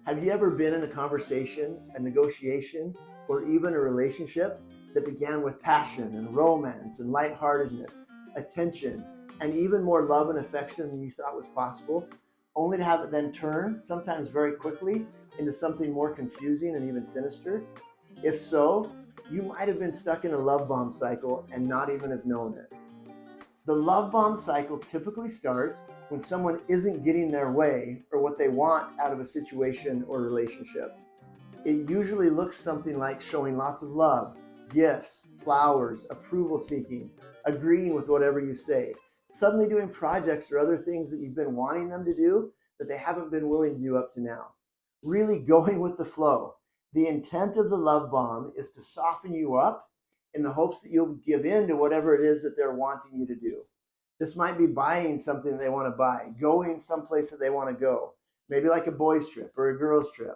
Have you ever been in a conversation, a negotiation, or even a relationship that began with passion and romance and lightheartedness, attention, and even more love and affection than you thought was possible, only to have it then turn, sometimes very quickly, into something more confusing and even sinister? If so, you might have been stuck in a love bomb cycle and not even have known it. The love bomb cycle typically starts when someone isn't getting their way or what they want out of a situation or relationship. It usually looks something like showing lots of love, gifts, flowers, approval seeking, agreeing with whatever you say, suddenly doing projects or other things that you've been wanting them to do that they haven't been willing to do up to now. Really going with the flow. The intent of the love bomb is to soften you up in the hopes that you'll give in to whatever it is that they're wanting you to do. This might be buying something they want to buy, going someplace that they want to go, maybe like a boys' trip or a girls' trip.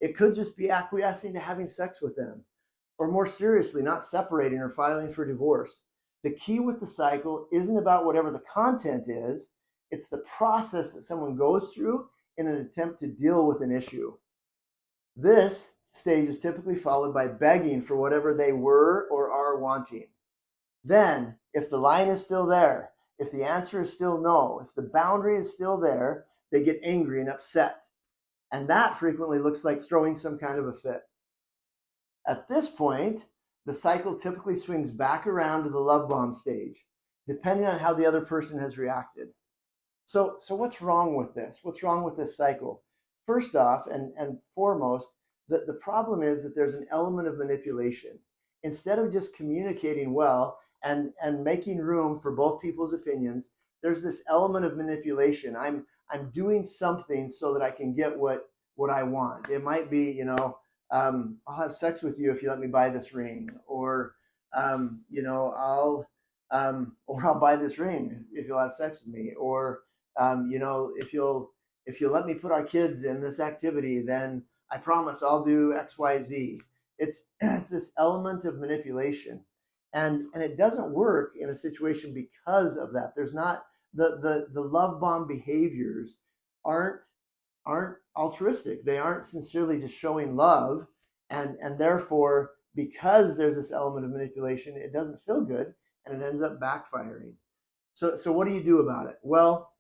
It could just be acquiescing to having sex with them, or more seriously, not separating or filing for divorce. The key with the cycle isn't about whatever the content is, it's the process that someone goes through in an attempt to deal with an issue. This stage is typically followed by begging for whatever they were or are wanting. Then, if the line is still there, if the answer is still no, if the boundary is still there, they get angry and upset. And that frequently looks like throwing some kind of a fit. At this point, the cycle typically swings back around to the love bomb stage, depending on how the other person has reacted. So what's wrong with this? What's wrong with this cycle? First off, and foremost, the problem is that there's an element of manipulation. Instead of just communicating well and making room for both people's opinions, there's this element of manipulation. I'm doing something so that I can get what I want. It might be, I'll have sex with you if you let me buy this ring, or I'll buy this ring if you'll have sex with me, or if you'll let me put our kids in this activity, then I promise I'll do X, Y, Z. It's this element of manipulation, and it doesn't work in a situation because of that. There's not the love bomb behaviors aren't altruistic. They aren't sincerely just showing love, and therefore, because there's this element of manipulation, it doesn't feel good and it ends up backfiring. So what do you do about it? Well,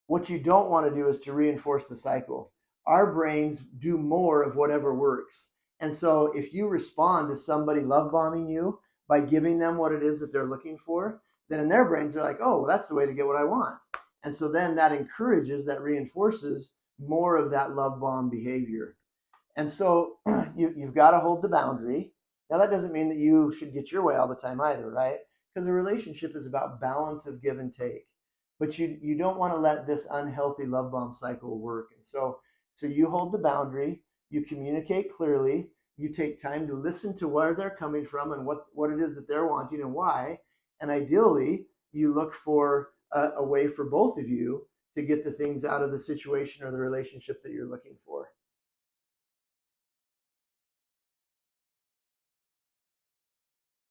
what you don't want to do is to reinforce the cycle. Our brains do more of whatever works. And so if you respond to somebody love bombing you by giving them what it is that they're looking for, then in their brains, they're like, oh, well, that's the way to get what I want. And so then that encourages, that reinforces more of that love bomb behavior. And so you've got to hold the boundary. Now, that doesn't mean that you should get your way all the time either, right? Because a relationship is about balance of give and take. But you don't want to let this unhealthy love bomb cycle work. And so you hold the boundary, you communicate clearly, you take time to listen to where they're coming from and what it is that they're wanting and why. And ideally, you look for a way for both of you to get the things out of the situation or the relationship that you're looking for.